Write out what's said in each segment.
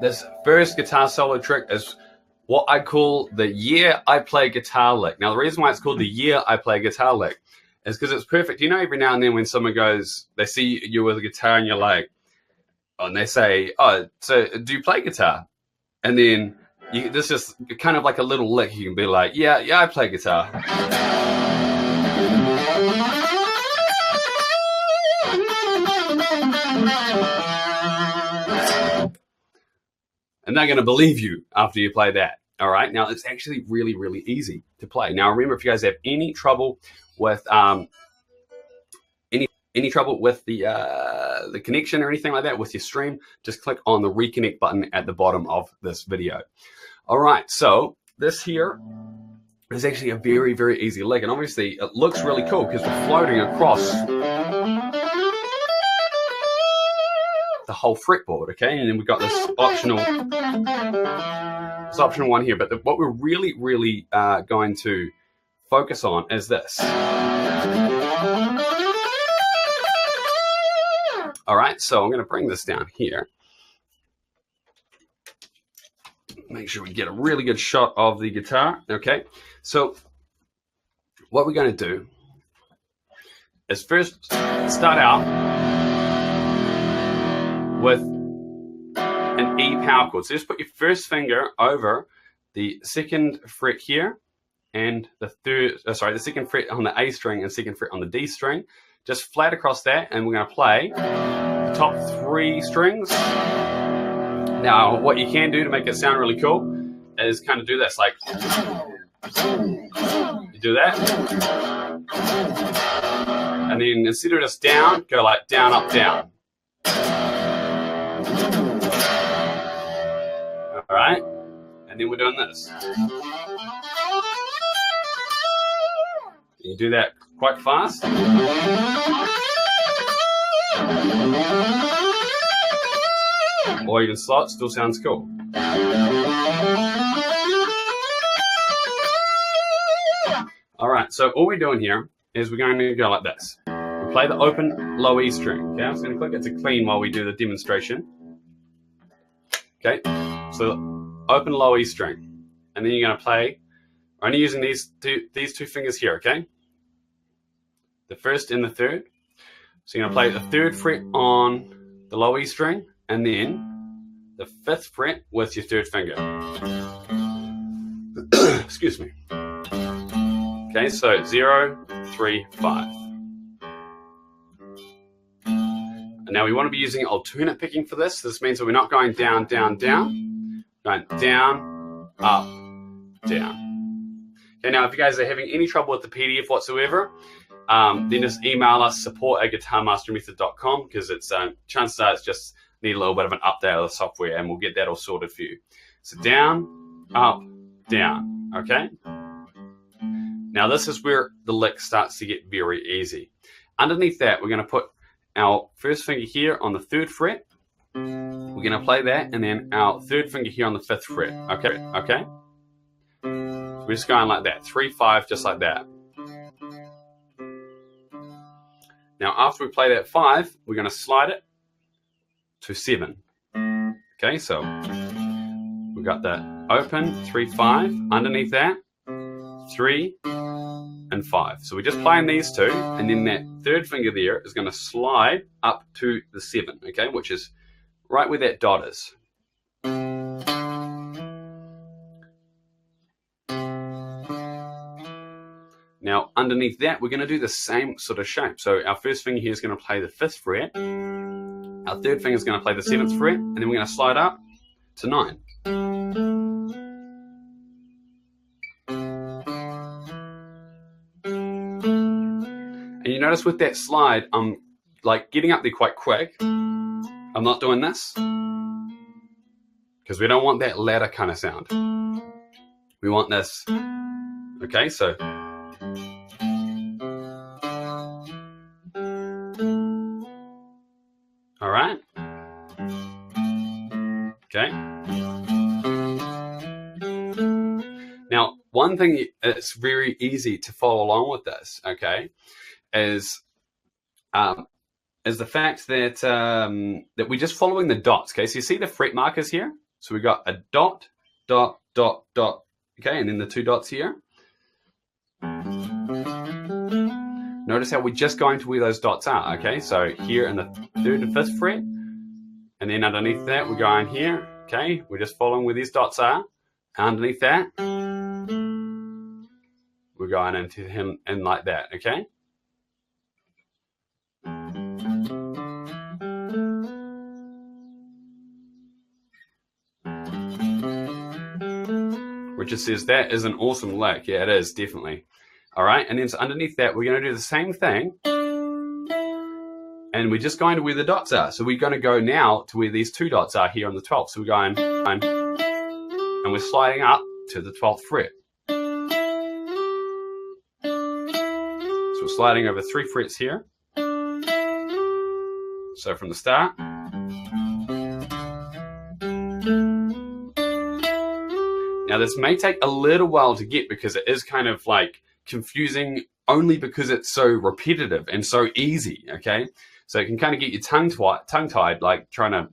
This first guitar solo trick is what I call the year I play guitar lick. Now, the reason why it's called the year I play guitar lick is because it's perfect. You know, every now and then when someone goes, they see you with a guitar and you're like, oh, and they say, oh, so do you play guitar? And then this is kind of like a little lick. You can be like, yeah, I play guitar. And they're going to believe you after you play that. All right. Now, it's actually really, really easy to play. Now, remember, if you guys have any trouble with any trouble with the connection or anything like that with your stream, just click on the reconnect button at the bottom of this video. All right. So this here is actually a very, very easy lick. And obviously, it looks really cool because we're floating across the whole fretboard, okay? And then we've got this optional one here. But what we're really, really going to focus on is this. All right, so I'm going to bring this down here. Make sure we get a really good shot of the guitar, okay? So what we're going to do is first start out with an E power chord. So just put your first finger over the second fret here and the second fret on the A string and second fret on the D string. Just flat across that, and we're going to play the top 3 strings. Now, what you can do to make it sound really cool is kind of do this, like you do that, and then instead of just down, go like down, up, down. All right, and then we're doing this. You do that quite fast. Or even slow, it still sounds cool. All right, so all we're doing here is we're going to go like this. We play the open low E string. Okay, I'm just going to click it to clean while we do the demonstration. Okay, so open low E string. And then you're going to play, only using these two fingers here, okay? The first and the third. So you're going to play the 3rd fret on the low E string, and then the 5th fret with your 3rd finger. Excuse me. Okay, so 0, 3, 5. And now we want to be using alternate picking for this. This means that we're not going down, down, down. Going down, up, down. Okay, now if you guys are having any trouble with the PDF whatsoever, then just email us, support@guitarmastermethod.com, because it's chances are it's just need a little bit of an update of the software, and we'll get that all sorted for you. So down, up, down, okay? Now this is where the lick starts to get very easy. Underneath that, we're going to put our first finger here on the 3rd fret. We're going to play that, and then our 3rd finger here on the 5th fret, okay? So we're just going like that, 3, 5, just like that. Now, after we play that 5, we're going to slide it to 7. Okay, so we've got the open, 3, 5. Underneath that, 3 and 5. So we're just playing these 2, and then that 3rd finger there is going to slide up to the 7, okay, which is right where that dot is. Now, underneath that, we're going to do the same sort of shape. So our first finger here is going to play the 5th fret. Our 3rd finger is going to play the 7th fret. And then we're going to slide up to 9. And you notice with that slide, I'm like getting up there quite quick. I'm not doing this, because we don't want that ladder kind of sound. We want this. Okay, so all right. Okay. Now, one thing that's very easy to follow along with this, okay, is the fact that that we're just following the dots. Okay, so you see the fret markers here. So we got a dot, dot, dot, dot. Okay, and then the 2 dots here. Notice how we're just going to where those dots are. Okay, so here in the 3rd and 5th fret, and then underneath that we're going here. Okay, we're just following where these dots are. Underneath that, we're going into him in like that. Okay. Richard says that is an awesome lick. Yeah, it is, definitely. All right, and then so underneath that, we're going to do the same thing. And we're just going to where the dots are. So we're going to go now to where these 2 dots are here on the 12th. So we're going, and we're sliding up to the 12th fret. So we're sliding over 3 frets here. So from the start. Now this may take a little while to get because it is kind of like confusing only because it's so repetitive and so easy, okay? So it can kind of get you tongue-tied, like trying to,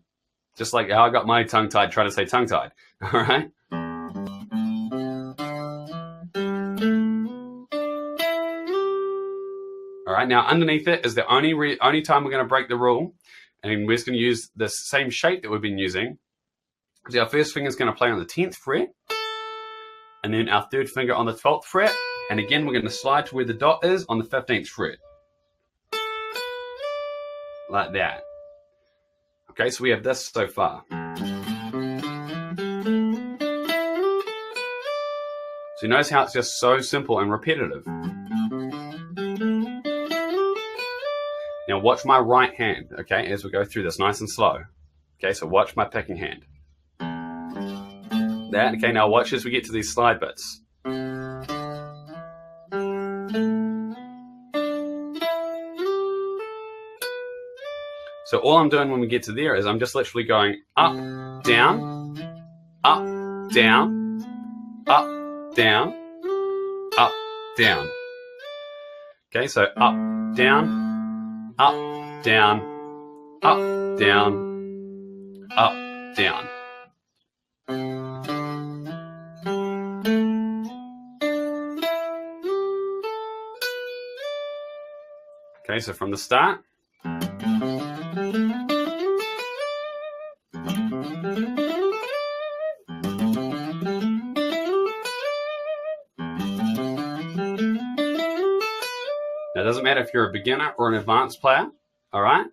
just like how I got my tongue-tied trying to say tongue-tied, all right? All right, now underneath it is the only time we're going to break the rule, and we're just going to use the same shape that we've been using. So our first finger is going to play on the 10th fret, and then our 3rd finger on the 12th fret, and again we're going to slide to where the dot is on the 15th fret. Like that. Okay, so we have this so far. So you notice how it's just so simple and repetitive. Now watch my right hand, okay, as we go through this nice and slow. Okay, so watch my picking hand. That, okay, now watch as we get to these slide bits. So all I'm doing when we get to there is I'm just literally going up, down, up, down, up, down, up, down. Okay, so up, down, up, down, up, down, up, down. Okay, so from the start. Now, it doesn't matter if you're a beginner or an advanced player, all right?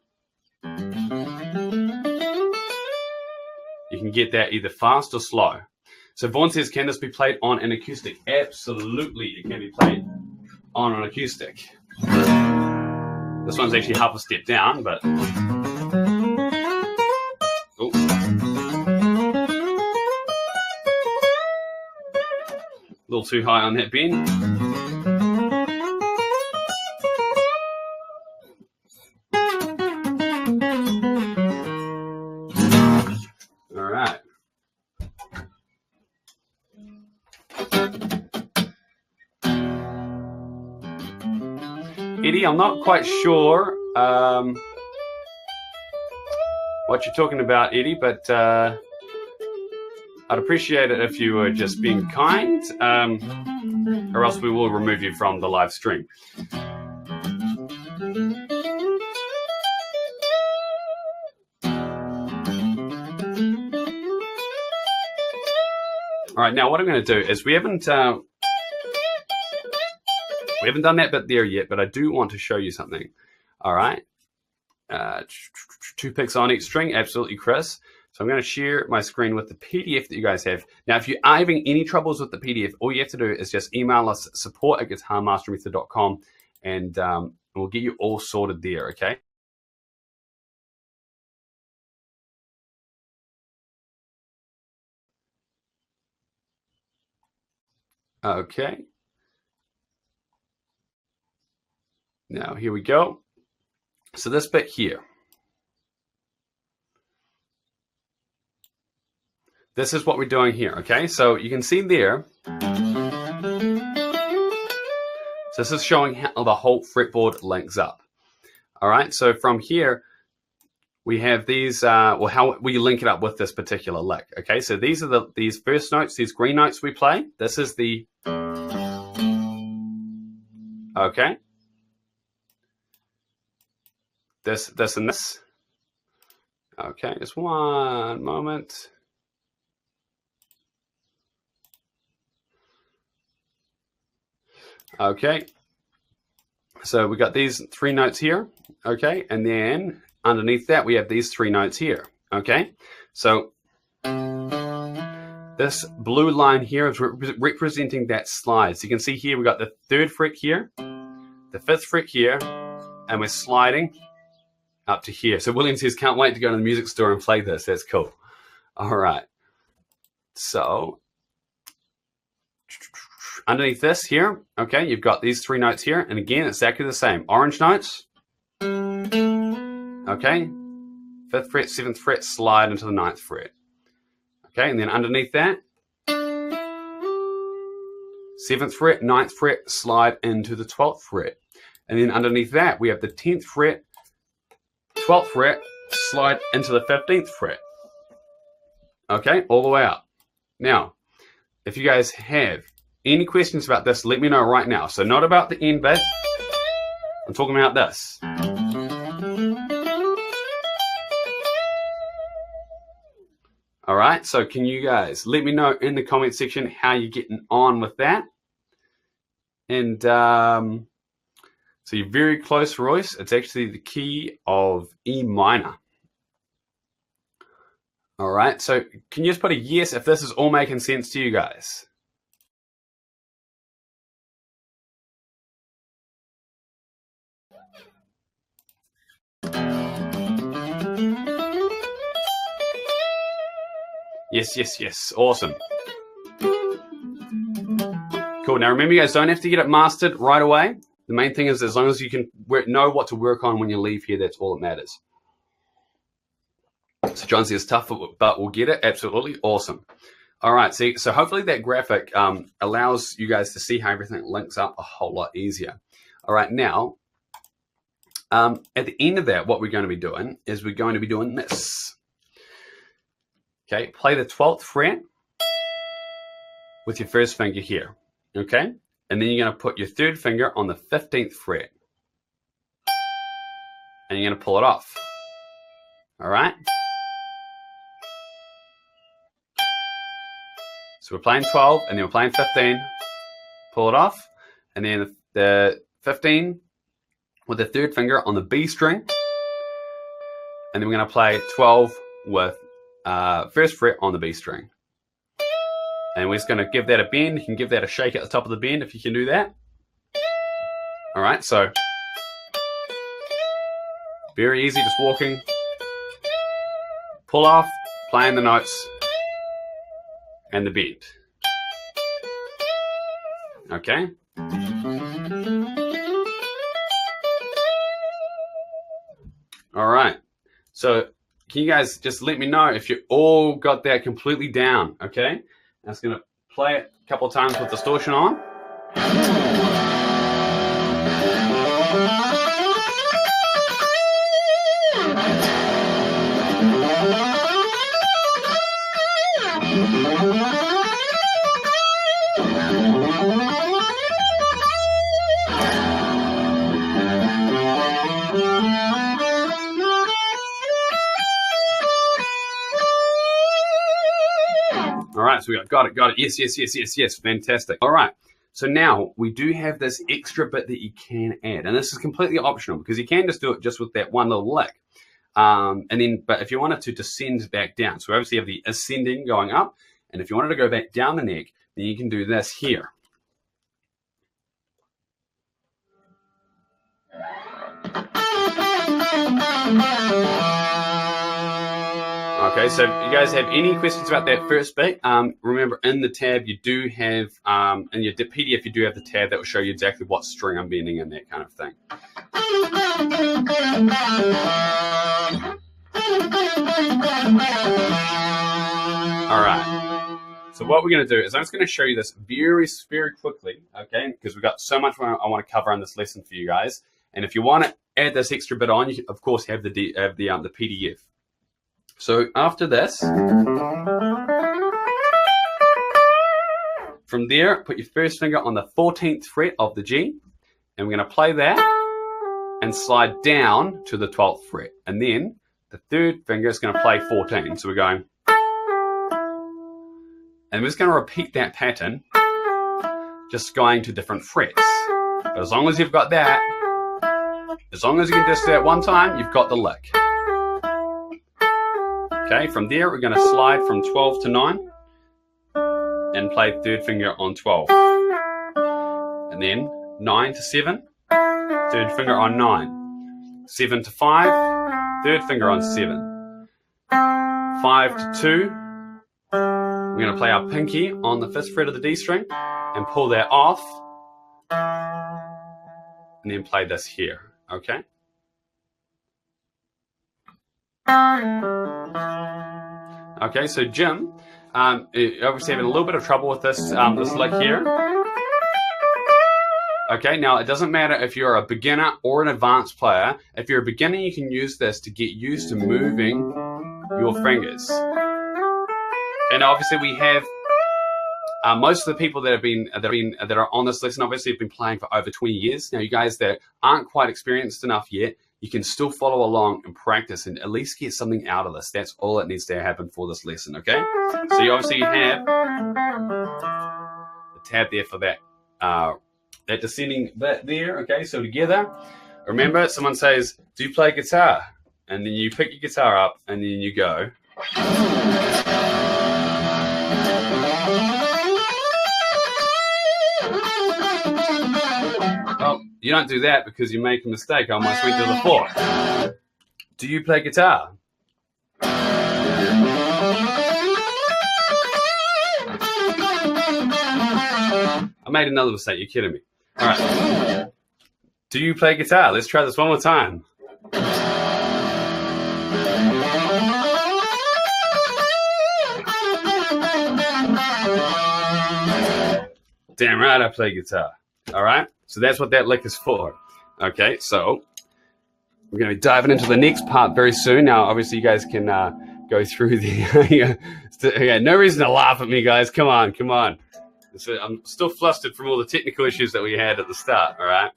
You can get that either fast or slow. So Vaughn says, can this be played on an acoustic? Absolutely, it can be played on an acoustic. This one's actually half a step down, but... Ooh. A little too high on that bend. All right. Eddie, I'm not quite sure what you're talking about, Eddie, but I'd appreciate it if you were just being kind, or else we will remove you from the live stream. All right, now what I'm going to do is we haven't done that bit there yet, but I do want to show you something. All right, 2 picks on each string, absolutely, Chris. So I'm going to share my screen with the PDF that you guys have. Now, if you are having any troubles with the PDF, all you have to do is just email us, support@guitarmastermethod.com, and we'll get you all sorted there, okay? Okay. Now, here we go. So this bit here. This is what we're doing here, okay? So you can see there. So this is showing how the whole fretboard links up. All right, so from here, we have these, well, how we link it up with this particular lick. Okay, so these are these first notes, these green notes we play. This is the, okay, this, and this. Okay, just one moment. Okay, so we got these 3 notes here, okay, and then underneath that we have these 3 notes here, okay. So this blue line here is representing that slide. So you can see here we got the 3rd fret here, the 5th fret here, and we're sliding up to here. So William says, can't wait to go to the music store and play this. That's cool. All right. So underneath this here, okay, you've got these 3 notes here. And again, it's exactly the same. Orange notes. Okay. 5th fret, 7th fret, slide into the 9th fret. Okay, and then underneath that, 7th fret, 9th fret, slide into the 12th fret. And then underneath that, we have the 10th fret, 12th fret, slide into the 15th fret. Okay, all the way up. Now, if you guys have any questions about this, let me know right now. So not about the end bit. I'm talking about this. All right, so can you guys let me know in the comment section how you're getting on with that? And so you're very close, Royce. It's actually the key of E minor. All right, so can you just put a yes if this is all making sense to you guys? Yes, yes, yes. Awesome. Cool. Now remember, you guys don't have to get it mastered right away. The main thing is as long as you can know what to work on when you leave here, that's all that matters. So John says tough, but we'll get it. Absolutely. Awesome. All right. See, so hopefully that graphic allows you guys to see how everything links up a whole lot easier. All right. Now, at the end of that, what we're going to be doing is we're going to be doing this. Okay, play the 12th fret with your first finger here, okay? And then you're going to put your 3rd finger on the 15th fret. And you're going to pull it off, all right? So we're playing 12, and then we're playing 15, pull it off, and then the 15 with the 3rd finger on the B string, and then we're going to play 12 with 1st fret on the B string. And we're just going to give that a bend. You can give that a shake at the top of the bend if you can do that. All right, so very easy, just walking, pull off, playing the notes, and the bend. Okay. All right, so can you guys just let me know if you all got that completely down, okay? I'm just going to play it a couple of times with distortion on. All right, so we got it. Yes, yes, yes, yes, yes. Fantastic. All right, so now we do have this extra bit that you can add, and this is completely optional because you can just do it just with that one little lick. And then, but if you wanted to descend back down, so obviously you have the ascending going up, and if you wanted to go back down the neck, then you can do this here. Okay, so if you guys have any questions about that first bit, remember in the tab you do have, in your PDF you do have the tab that will show you exactly what string I'm bending and that kind of thing. All right, so what we're going to do is I'm just going to show you this very, very quickly, okay, because we've got so much I want to cover on this lesson for you guys. And if you want it add this extra bit on, you can, of course, have the PDF. So after this, from there, put your first finger on the 14th fret of the G, and we're going to play that and slide down to the 12th fret. And then the third finger is going to play 14. So we're going, and we're just going to repeat that pattern, just going to different frets. But as long as you've got that, as long as you can just do that one time, you've got the lick. Okay, from there, we're going to slide from 12 to 9 and play third finger on 12. And then 9 to 7, third finger on 9. 7 to 5, third finger on 7. 5 to 2, we're going to play our pinky on the 5th fret of the D string and pull that off. And then play this here, okay? Okay, so Jim, obviously having a little bit of trouble with this, this lick here. Okay, now it doesn't matter if you're a beginner or an advanced player. If you're a beginner, you can use this to get used to moving your fingers. And obviously we have most of the people that are on this lesson obviously have been playing for over 20 years. Now, you guys that aren't quite experienced enough yet, you can still follow along and practice and at least get something out of this. That's all that needs to happen for this lesson, okay? So you obviously have the tab there for that that descending bit there, okay? So together, remember, someone says, do you play guitar? And then you pick your guitar up and then you go. Well, you don't do that because you make a mistake. I almost went to the 4th. Do you play guitar? I made another mistake. You're kidding me. All right. Do you play guitar? Let's try this one more time. Damn right I play guitar. All right? So that's what that lick is for. Okay, so we're going to be diving into the next part very soon. Now, obviously, you guys can go through the... okay, no reason to laugh at me, guys. Come on, come on. So I'm still flustered from all the technical issues that we had at the start, all right?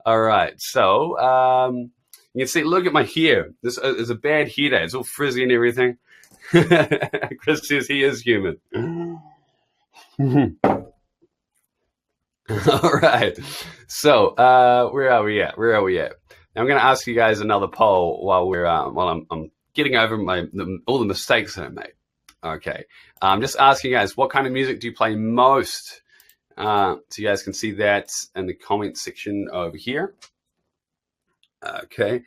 All right, so you can see, look at my hair. This is a bad hair day. It's all frizzy and everything. Chris says he is human. All right, so where are we at? Now I'm going to ask you guys another poll while I'm getting over all the mistakes that I made. Okay, I'm just asking you guys, what kind of music do you play most? So you guys can see that in the comment section over here. Okay.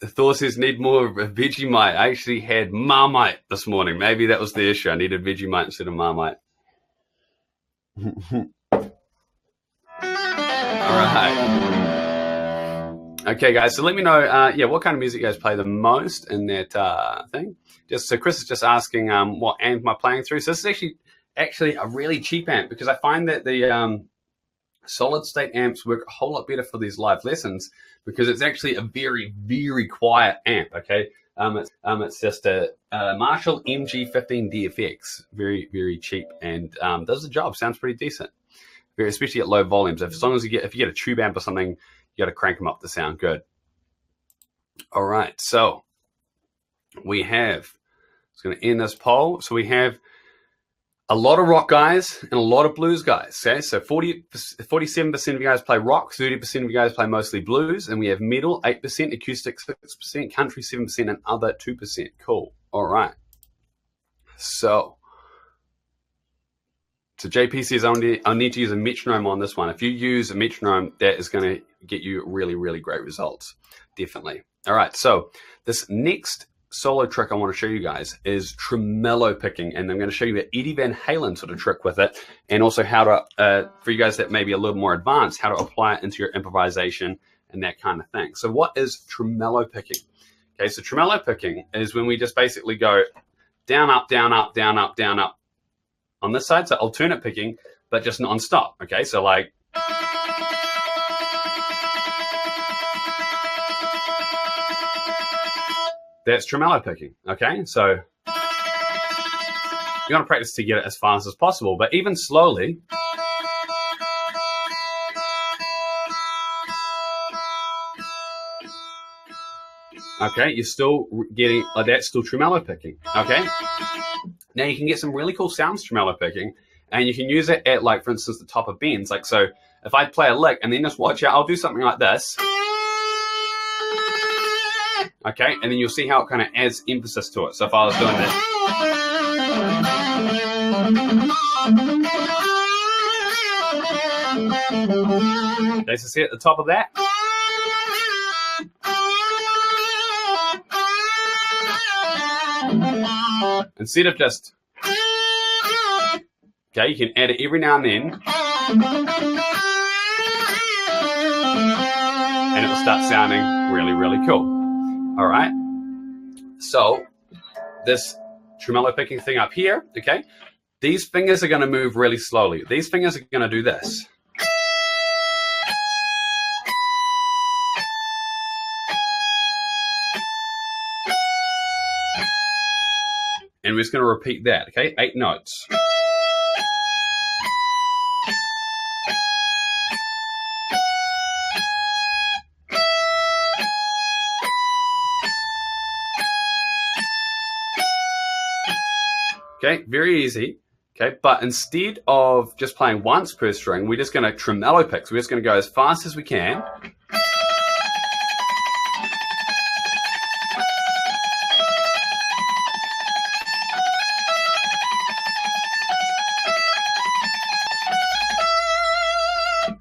Thor says, need more Vegemite. I actually had Marmite this morning. Maybe that was the issue. I needed Vegemite instead of Marmite. All right. Okay, guys. So let me know, what kind of music you guys play the most in that thing. So Chris is just asking what amp am I playing through. So this is actually a really cheap amp because I find that the solid state amps work a whole lot better for these live lessons because it's actually a very, very quiet amp. Okay, it's just a Marshall MG15 DFX, very, very cheap, and does the job. Sounds pretty decent, especially at low volumes. If you get a tube amp or something, you got to crank them up to sound good. All right, so we have. It's going to end this poll. So we have a lot of rock guys and a lot of blues guys. Okay, so 47% of you guys play rock, 30% of you guys play mostly blues, and we have metal 8%, acoustic 6%, country 7%, and other 2%. Cool. All right. So JP says I need to use a metronome on this one. If you use a metronome, that is going to get you really, really great results. Definitely. All right. So this next solo trick I want to show you guys is tremolo picking, and I'm going to show you an Eddie Van Halen sort of trick with it, and also how to, for you guys that may be a little more advanced, how to apply it into your improvisation and that kind of thing. So what is tremolo picking? Okay, so tremolo picking is when we just basically go down, up, down, up, down, up, down, up on this side, so alternate picking, but just non-stop. Okay, so like, That's tremolo picking, okay? So you want to practice to get it as fast as possible, but even slowly, okay, you're still getting, that's still tremolo picking, okay? Now you can get some really cool sounds tremolo picking, and you can use it at, like, for instance, the top of bends. Like, so if I play a lick and then just watch out, I'll do something like this. Okay, and then you'll see how it kind of adds emphasis to it. So if I was doing this. Okay, so see at the top of that? Instead of just, okay, you can add it every now and then, and it will start sounding really, really cool. All right, so this tremolo picking thing up here, okay, these fingers are going to move really slowly. These fingers are going to do this. And we're just going to repeat that, okay? 8 notes. Okay, very easy. Okay, but instead of just playing once per string, we're just going to tremolo pick. So we're just going to go as fast as we can.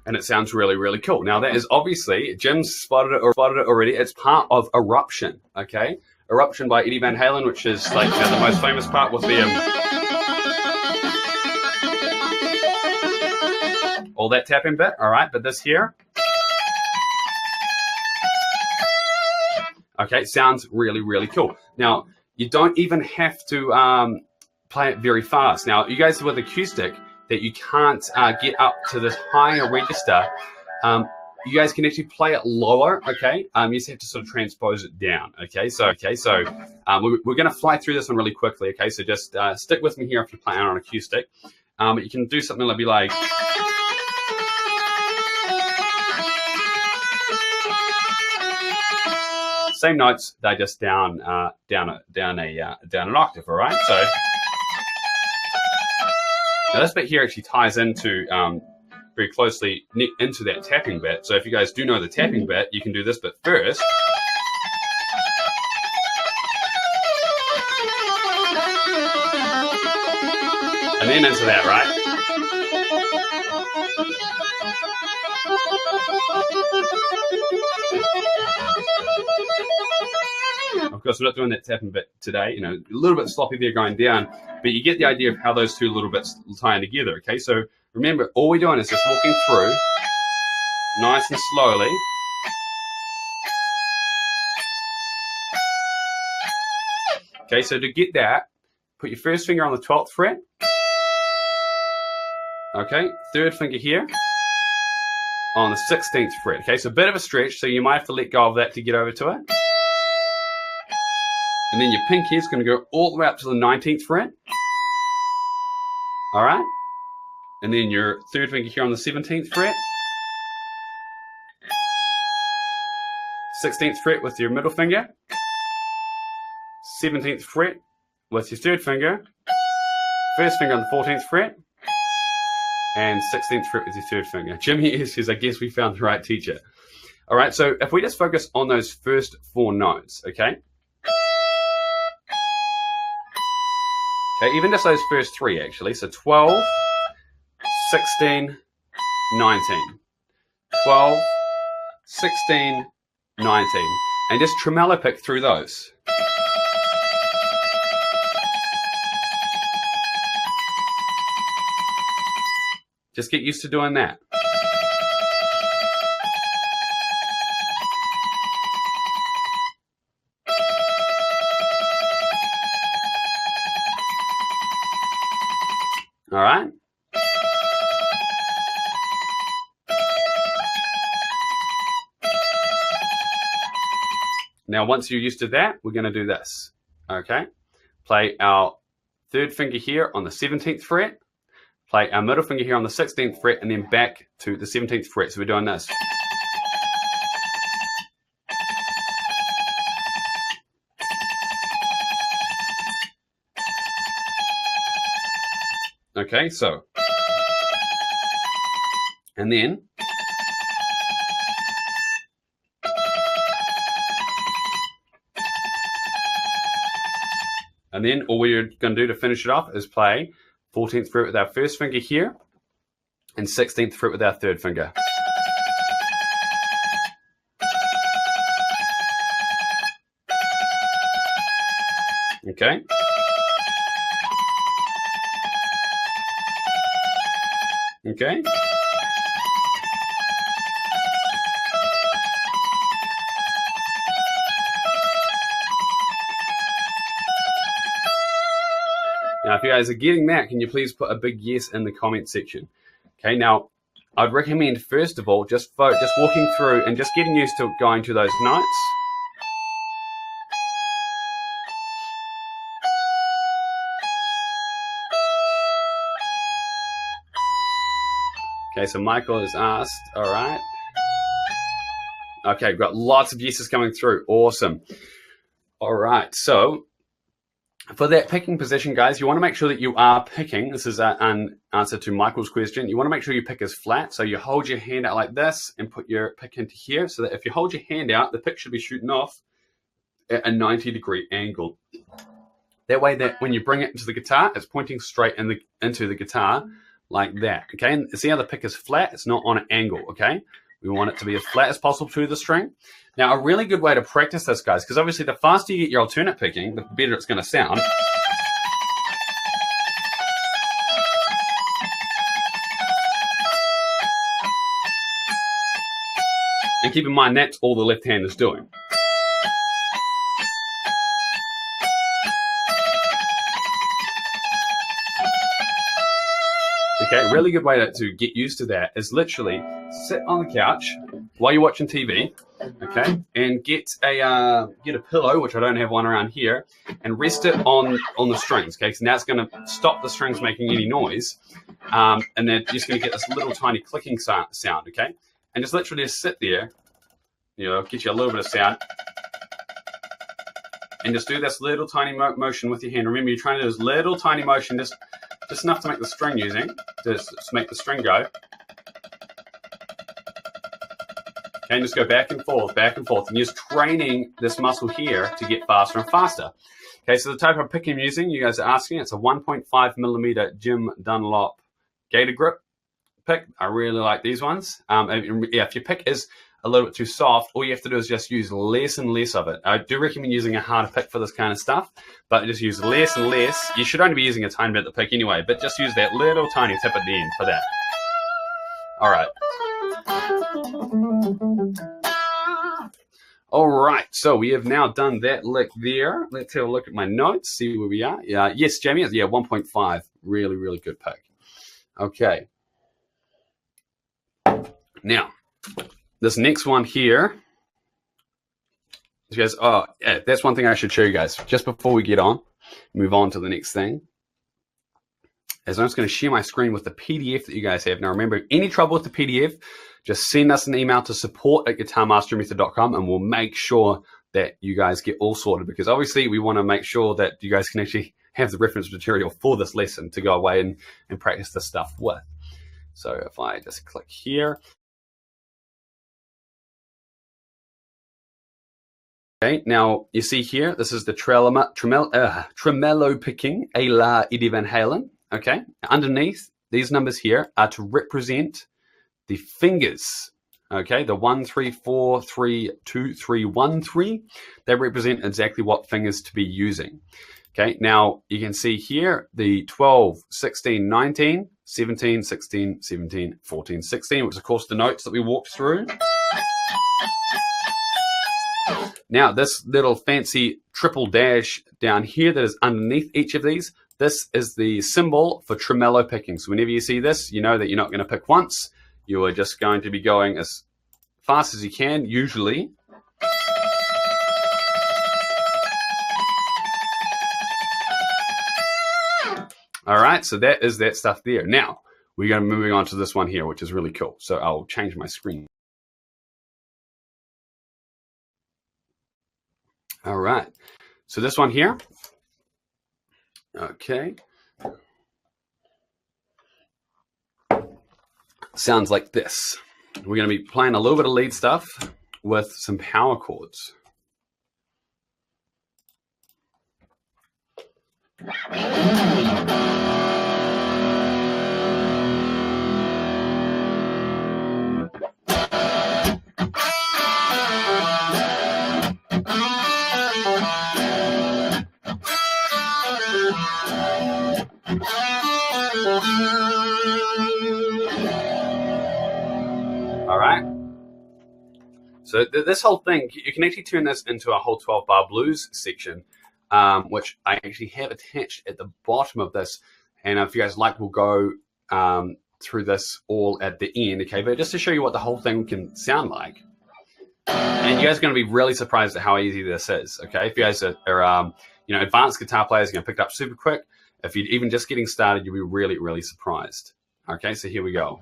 And it sounds really, really cool. Now that is obviously, Jim's spotted it already. It's part of Eruption, okay? Eruption by Eddie Van Halen, which is like the most famous part with the all that tapping bit, all right? But this here, okay, sounds really, really cool. Now, you don't even have to play it very fast. Now, you guys with acoustic, that you can't get up to this higher register, you guys can actually play it lower, okay? You just have to sort of transpose it down, okay? So we're going to fly through this one really quickly, okay? So just stick with me here if you're playing on acoustic. You can do something that'll be like... Same notes, they're just down an octave, all right? So now this bit here actually ties into very closely into that tapping bit. So if you guys do know the tapping bit, you can do this bit first. And then into that, right? Of course, we're not doing that tapping bit today, you know, a little bit sloppy there going down, but you get the idea of how those two little bits tie in together, okay? So remember, all we're doing is just walking through nice and slowly. Okay, so to get that, put your first finger on the 12th fret. Okay, third finger here on the 16th fret. Okay, so a bit of a stretch, so you might have to let go of that to get over to it. And then your pinky is going to go all the way up to the 19th fret. All right? And then your third finger here on the 17th fret. 16th fret with your middle finger. 17th fret with your third finger. First finger on the 14th fret. And 16th fret with your third finger. Jimmy says, I guess we found the right teacher. All right, so if we just focus on those first 4 notes, okay? Okay, even just those first 3, actually. So 12, 16, 19. 12, 16, 19. And just tremolo pick through those. Just get used to doing that. All right? Now, once you're used to that, we're going to do this. Okay, play our third finger here on the 17th fret, play our middle finger here on the 16th fret, and then back to the 17th fret. So we're doing this. Okay, so, and then, all we're going to do to finish it off is play 14th fret with our first finger here and 16th fret with our third finger. Okay. Okay. Now, if you guys are getting that, can you please put a big yes in the comment section? Okay, now, I'd recommend, first of all, just walking through and just getting used to going to those notes. Okay, so Michael has asked, all right. Okay, we've got lots of yeses coming through. Awesome. All right, so for that picking position, guys, you want to make sure that you are picking. This is an answer to Michael's question. You want to make sure your pick is flat. So you hold your hand out like this and put your pick into here, so that if you hold your hand out, the pick should be shooting off at a 90-degree angle. That way that when you bring it into the guitar, it's pointing straight into the guitar like that. Okay, and see how the pick is flat? It's not on an angle, okay? We want it to be as flat as possible to the string. Now, a really good way to practice this, guys, because obviously the faster you get your alternate picking, the better it's going to sound. And keep in mind, that's all the left hand is doing. Okay, a really good way to get used to that is literally sit on the couch while you're watching TV, okay, and get a pillow, which I don't have one around here, and rest it on the strings, okay, so now it's going to stop the strings making any noise, and then you're just going to get this little tiny clicking sound, okay, and just literally just sit there, you know, get you a little bit of sound, and just do this little tiny motion with your hand. Remember, you're trying to do this little tiny motion, just enough to make the string just make the string go. Okay, and just go back and forth, and you're just training this muscle here to get faster and faster. Okay, so the type of pick I'm using, you guys are asking, it's a 1.5 millimeter Jim Dunlop Gator Grip pick. I really like these ones. Yeah, if your pick is a little bit too soft, all you have to do is just use less and less of it. I do recommend using a harder pick for this kind of stuff, but just use less and less. You should only be using a tiny bit of the pick anyway, but just use that little tiny tip at the end for that. All right. All right, so we have now done that lick there. Let's have a look at my notes, see where we are. Yeah, yes, Jamie, yeah, 1.5. Really, really good pick. Okay. Now, this next one here, you guys, oh, yeah, that's one thing I should show you guys. Just before we get on, move on to the next thing, is I'm just going to share my screen with the PDF that you guys have. Now, remember, any trouble with the PDF, just send us an email to support@guitarmastermethod.com, and we'll make sure that you guys get all sorted, because obviously we want to make sure that you guys can actually have the reference material for this lesson to go away and practice this stuff with. So if I just click here. Okay, now you see here, this is the tremolo picking, a la Eddie Van Halen. Okay, underneath, these numbers here are to represent the fingers. Okay, the 1, 3, 4, 3, 2, 3, 1, 3. They represent exactly what fingers to be using. Okay, now you can see here the 12, 16, 19, 17, 16, 17, 14, 16, which is of course the notes that we walked through. Now, this little fancy triple dash down here that is underneath each of these, this is the symbol for tremolo picking. So whenever you see this, you know that you're not going to pick once. You are just going to be going as fast as you can, usually. All right, so that is that stuff there. Now, we're going to be moving on to this one here, which is really cool. So I'll change my screen. All right, so this one here, okay, sounds like this. We're going to be playing a little bit of lead stuff with some power chords. All right. So this whole thing, you can actually turn this into a whole 12-bar blues section, which I actually have attached at the bottom of this. And if you guys like, we'll go through this all at the end, okay? But just to show you what the whole thing can sound like. And you guys are going to be really surprised at how easy this is, okay? If you guys are advanced guitar players, you're going to pick it up super quick. If you're even just getting started, you'll be really, really surprised. Okay, so here we go.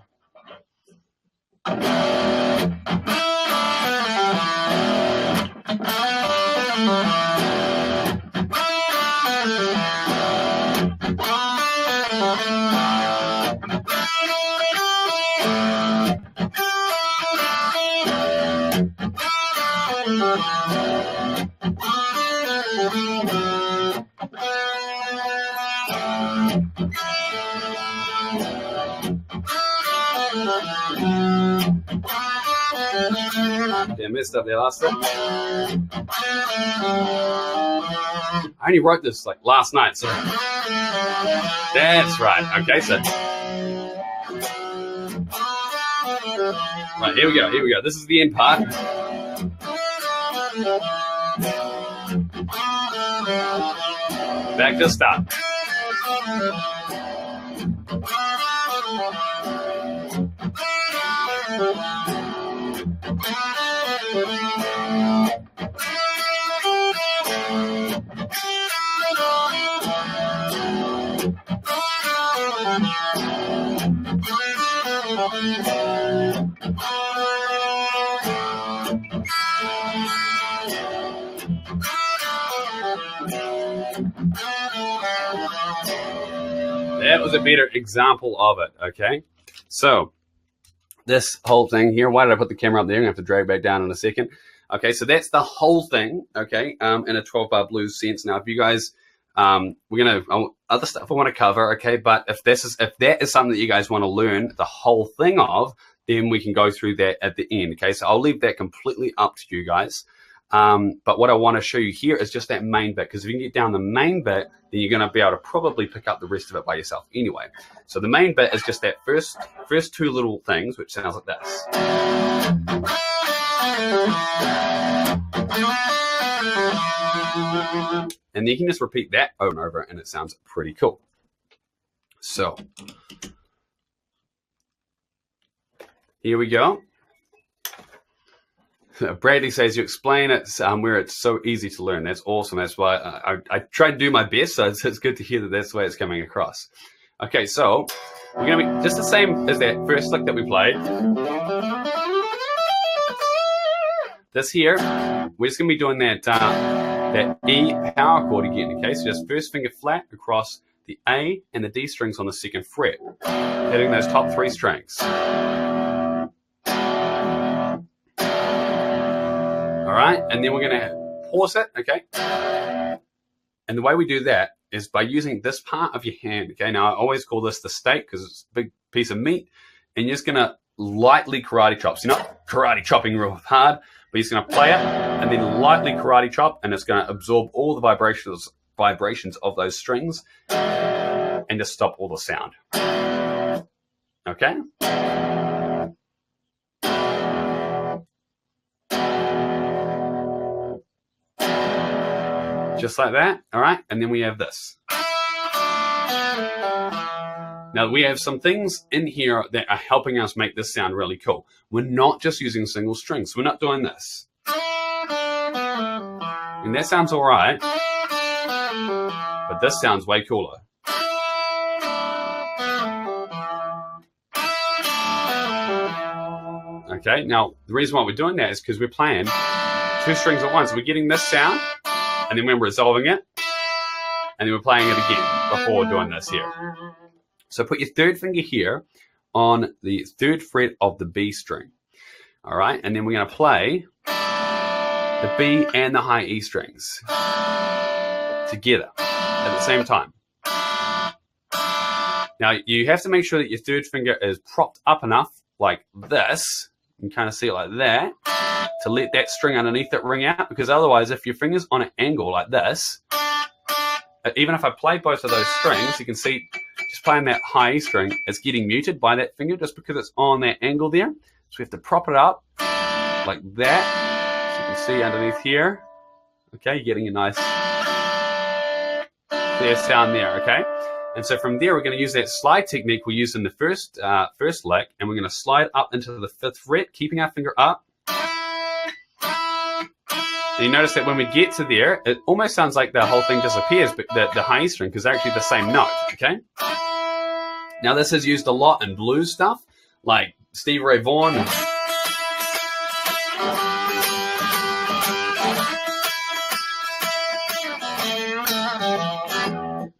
Yeah, messed up there last time. I only wrote this like last night, so that's right. Okay, so right, here we go. Here we go. This is the end part. Back to start. That was a better example of it, okay? So, this whole thing here, why did I put the camera up there? I'm going to have to drag back down in a second. Okay, so that's the whole thing, okay, in a 12-bar blues sense. Now, if you guys, other stuff I want to cover, okay, but if that is something that you guys want to learn the whole thing of, then we can go through that at the end, okay? So I'll leave that completely up to you guys. But what I want to show you here is just that main bit, because if you can get down the main bit, then you're going to be able to probably pick up the rest of it by yourself anyway. So the main bit is just that first two little things, which sounds like this. And then you can just repeat that over and over, and it sounds pretty cool. So here we go. Bradley says you explain it where it's so easy to learn. That's awesome. That's why I try to do my best. So it's good to hear that that's the way it's coming across. Okay, so we're going to be just the same as that first lick that we played. This here, we're just going to be doing that E power chord again. Okay, so just first finger flat across the A and the D strings on the second fret, hitting those top three strings. All right, and then we're going to pause it, okay? And the way we do that is by using this part of your hand, okay? Now, I always call this the steak because it's a big piece of meat, and you're just going to lightly karate chop. So you're not karate chopping real hard, but you're just going to play it and then lightly karate chop, and it's going to absorb all the vibrations of those strings and just stop all the sound. Okay? Just like that, all right? And then we have this. Now, we have some things in here that are helping us make this sound really cool. We're not just using single strings. We're not doing this. And that sounds all right, but this sounds way cooler. Okay, now the reason why we're doing that is because we're playing 2 strings at once. We're getting this sound, and then we're resolving it, and then we're playing it again before doing this here. So put your 3rd finger here on the 3rd fret of the B string. All right, and then we're going to play the B and the high E strings together at the same time. Now, you have to make sure that your 3rd finger is propped up enough like this. You can kind of see it like that to let that string underneath it ring out, because otherwise, if your finger's on an angle like this, even if I play both of those strings, you can see just playing that high E string, it's getting muted by that finger just because it's on that angle there. So we have to prop it up like that. So you can see underneath here. Okay, you're getting a nice clear sound there, okay? And so from there, we're going to use that slide technique we used in the first lick, and we're going to slide up into the 5th fret, keeping our finger up. And you notice that when we get to there, it almost sounds like the whole thing disappears, but the high E string, because they're actually the same note, okay? Now, this is used a lot in blues stuff, like Stevie Ray Vaughan.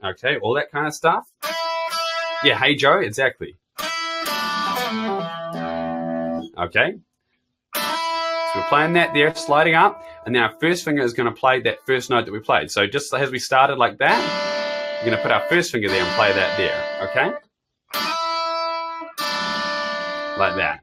Okay, all that kind of stuff. Yeah, Hey Joe, exactly. Okay. So we're playing that there, sliding up, and then our 1st finger is going to play that 1st note that we played. So just as we started like that, we're going to put our 1st finger there and play that there, okay? Like that.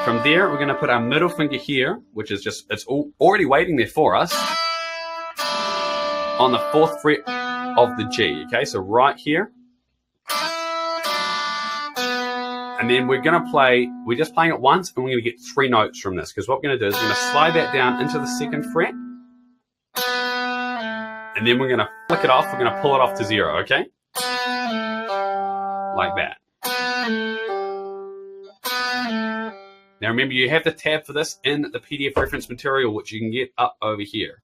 From there, we're going to put our middle finger here, which is just, it's already waiting there for us, on the 4th fret of the G, okay? So right here. And then we're going to play, we're just playing it once, and we're going to get 3 notes from this, because what we're going to do is we're going to slide that down into the 2nd fret, and then we're going to flick it off, we're going to pull it off to 0, okay? Like that. Now remember, you have the tab for this in the PDF reference material, which you can get up over here.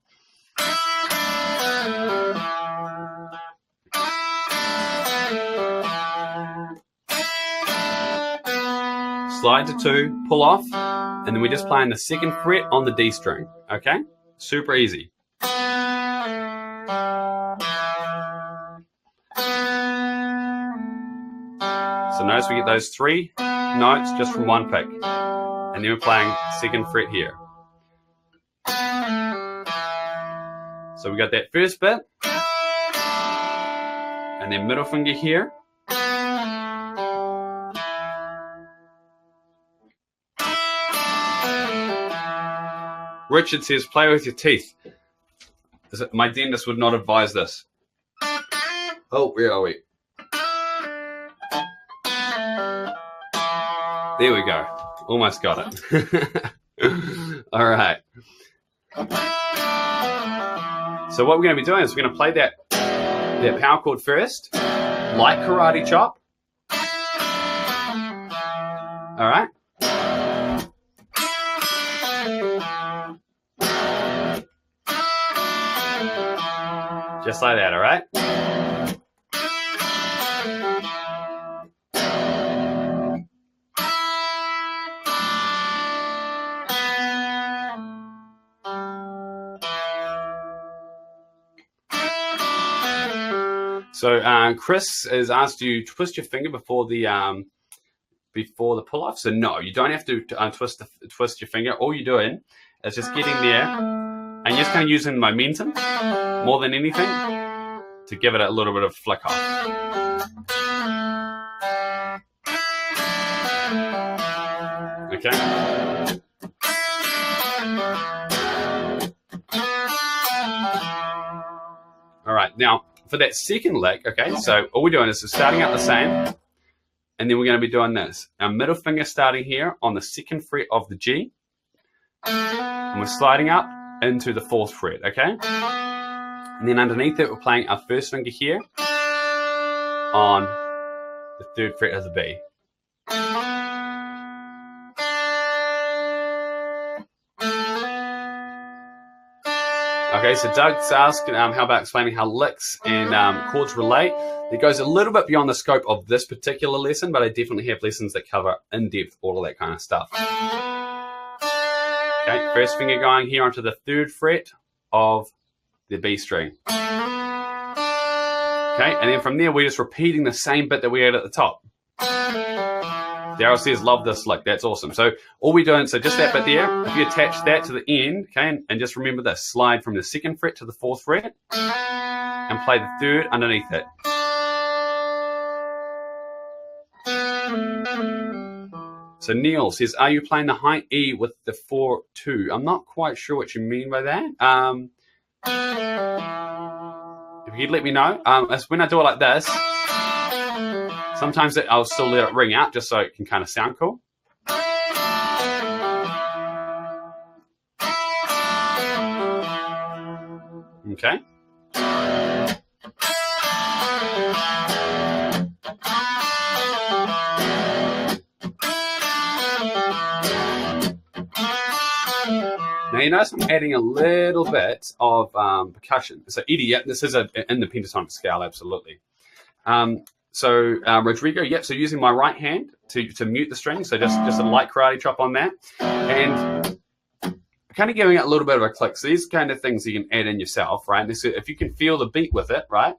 Slide to 2, pull off, and then we're just playing the 2nd fret on the D string, okay? Super easy. So notice we get those 3 notes just from one pick. And then we're playing 2nd fret here. So we got that 1st bit, and then middle finger here. Richard says, play with your teeth. My dentist would not advise this. Oh, where are we? There we go. Almost got it. All right. So what we're going to be doing is we're going to play that power chord first, like karate chop. All right. Just like that, all right? So Chris has asked you to twist your finger before the pull-off. So no, you don't have to twist your finger. All you're doing is just getting there, and you're just kind of using momentum more than anything to give it a little bit of flick off. Okay. All right, now for that second lick, okay, so all we're doing is we're starting out the same, and then we're going to be doing this. Our middle finger starting here on the 2nd fret of the G, and we're sliding up into the 4th fret, okay? And then underneath it, we're playing our 1st finger here on the 3rd fret of the B. Okay, so Doug's asking how about explaining how licks and chords relate. It goes a little bit beyond the scope of this particular lesson, but I definitely have lessons that cover in depth all of that kind of stuff. Okay, first finger going here onto the 3rd fret of the B string. Okay, and then from there we're just repeating the same bit that we had at the top. Daryl says, love this lick. That's awesome. So all we're doing, so just that bit there, if you attach that to the end, okay, and just remember this, slide from the 2nd fret to the 4th fret and play the 3rd underneath it. So Neil says, are you playing the high E with the 4-2? I'm not quite sure what you mean by that. If you'd let me know. When I do it like this, sometimes I'll still let it ring out just so it can kind of sound cool. Okay. Now you notice I'm adding a little bit of percussion. So Eddie, yeah, this is in the pentatonic scale, absolutely. Rodrigo, yep, so using my right hand to mute the string, so just a light karate chop on that. And kind of giving it a little bit of a click. So these kind of things you can add in yourself, right? And so if you can feel the beat with it, right?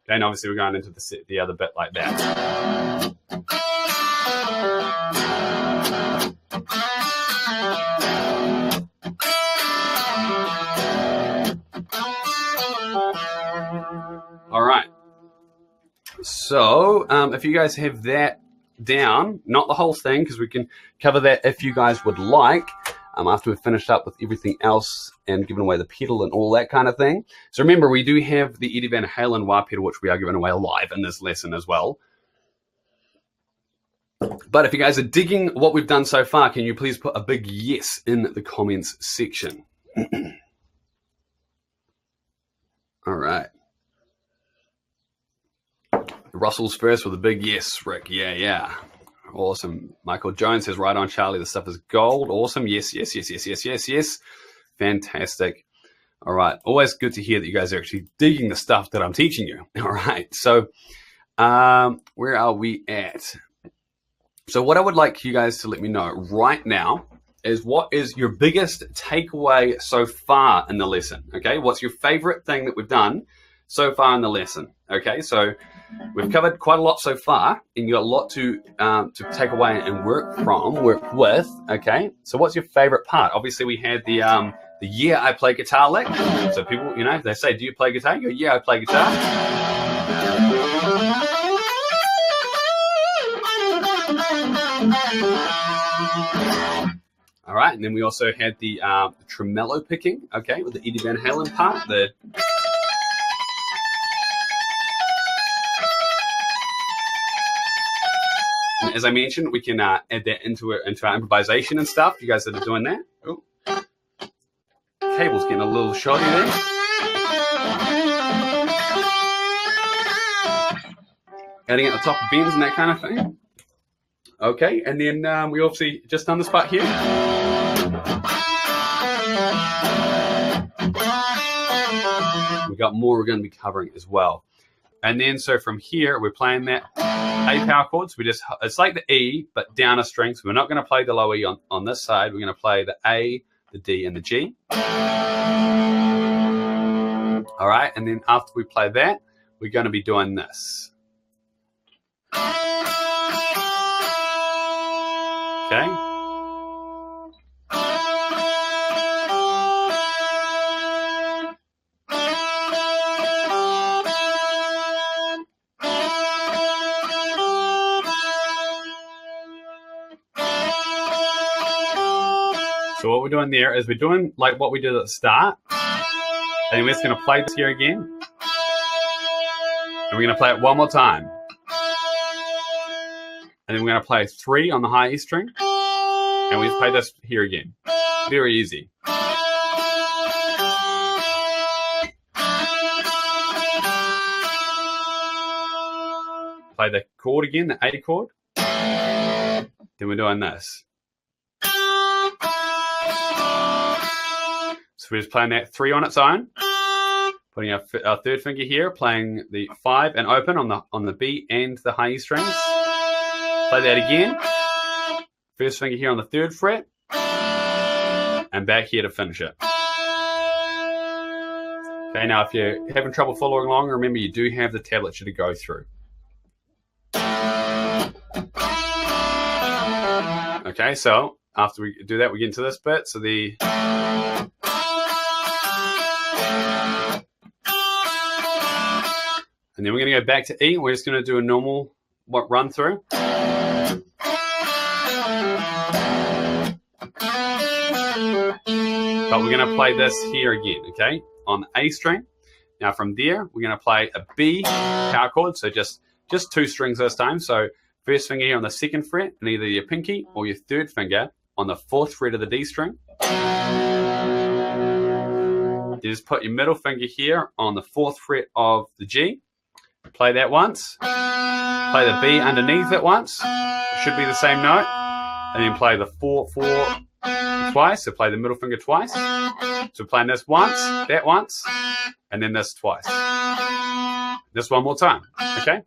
And obviously we're going into the other bit like that. All right. So if you guys have that down, not the whole thing, because we can cover that if you guys would like. After we've finished up with everything else and given away the pedal and all that kind of thing. So remember, we do have the Eddie Van Halen wah pedal, which we are giving away live in this lesson as well. But if you guys are digging what we've done so far, can you please put a big yes in the comments section? All right. Russell's first with a big yes, Rick. Yeah. Awesome. Michael Jones says, right on, Charlie. The stuff is gold. Awesome. Yes. Fantastic. All right. Always good to hear that you guys are actually digging the stuff that I'm teaching you. All right. So where are we at? So what I would like you guys to let me know right now is what is your biggest takeaway so far in the lesson? Okay. What's your favorite thing that we've done so far in the lesson? Okay. So we've covered quite a lot so far, and you got a lot to take away and work with. Okay, so what's your favorite part? Obviously, we had the yeah, I play guitar lick. So people, they say, do you play guitar? You go, yeah, I play guitar. All right, and then we also had the tremolo picking. Okay, with the Eddie Van Halen part. As I mentioned, we can add that into our improvisation and stuff. You guys that are doing that. Ooh. Cable's getting a little shoddy there. Adding at the top of bends and that kind of thing. Okay, and then we obviously just done this part here. We got more we're going to be covering as well. And then, so from here, we're playing that A power chords. It's like the E, but down a string. So we're not going to play the low E on this side. We're going to play the A, the D, and the G. All right. And then after we play that, we're going to be doing this. Okay. So what we're doing there is we're doing like what we did at the start. And we're just going to play this here again. And we're going to play it one more time. And then we're going to play 3 on the high E string. And we just play this here again. Very easy. play the chord again, the A chord. Then we're doing this. So we're just playing that 3 on its own. Putting our third finger here, playing the 5 and open on the B and the high E strings. Play that again. First finger here on the 3rd fret. And back here to finish it. Okay, now if you're having trouble following along, remember you do have the tablature to go through. Okay, so after we do that, we get into this bit. So the and then we're going to go back to E. We're just going to do a normal run through. But we're going to play this here again, okay, on the A string. Now from there, we're going to play a B power chord, so just 2 strings this time. So first finger here on the 2nd fret, and either your pinky or your 3rd finger on the 4th fret of the D string. You just put your middle finger here on the 4th fret of the G. Play that once. Play the B underneath it once. It should be the same note. And then play the 4, 4 twice. So play the middle finger twice. So playing this once, that once, and then this twice. This one more time. Okay?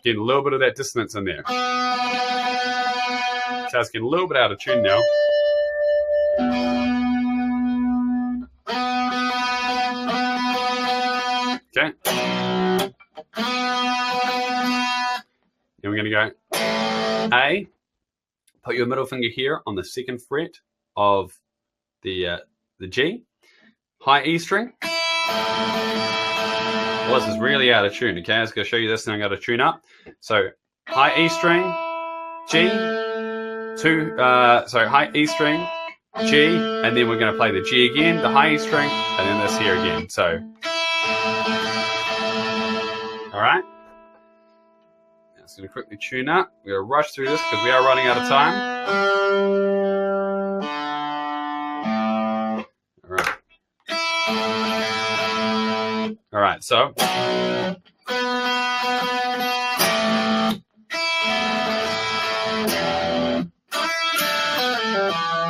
Getting a little bit of that dissonance in there. So it's getting a little bit out of tune now. Okay. Then we're going to go A. Put your middle finger here on the 2nd fret of the G. High E string. Well, this is really out of tune. Okay, I was going to show you this, and I'm going to tune up. So high E string, G, high E string, G, and then we're going to play the G again, the high E string, and then this here again. So, all right. Now it's going to quickly tune up. We're going to rush through this because we are running out of time. All right. All right, so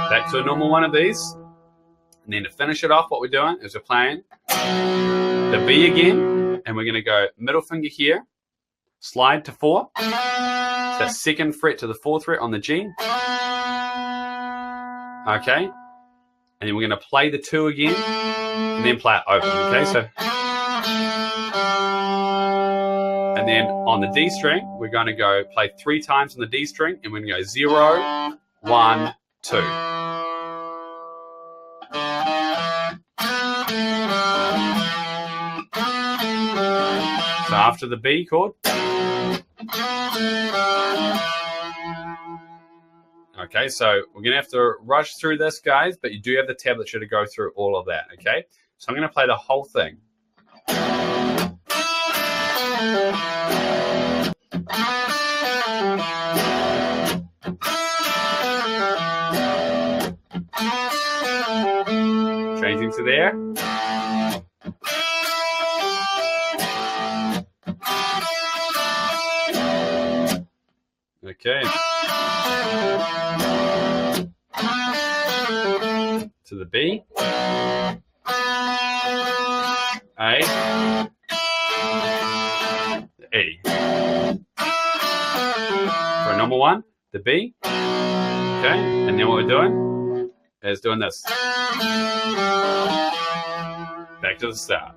back to a normal one of these. And then to finish it off, what we're doing is we're playing the B again, and we're going to go middle finger here, slide to 4, so 2nd fret to the 4th fret on the G. Okay, and then we're going to play the 2 again, and then play it open. Okay, so. And then on the D string, we're going to go play 3 times on the D string, and we're going to go 0, 1, 2. So after the B chord. Okay, so we're going to have to rush through this, guys, but you do have the tablature to go through all of that, okay? So I'm going to play the whole thing. Changing to there. Okay. To the B. A. The E. For a normal one, the B. Okay, and then what we're doing is doing this. Back to the start.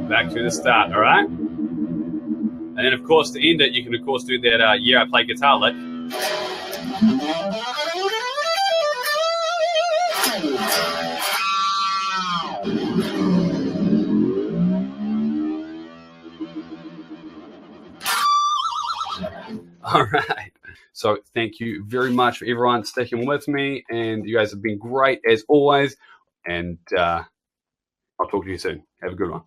Back to the start, all right? And then, of course, to end it, you can, of course, do that Yeah, I Play Guitar lick. All right. So thank you very much for everyone sticking with me, and you guys have been great as always. And I'll talk to you soon. Have a good one.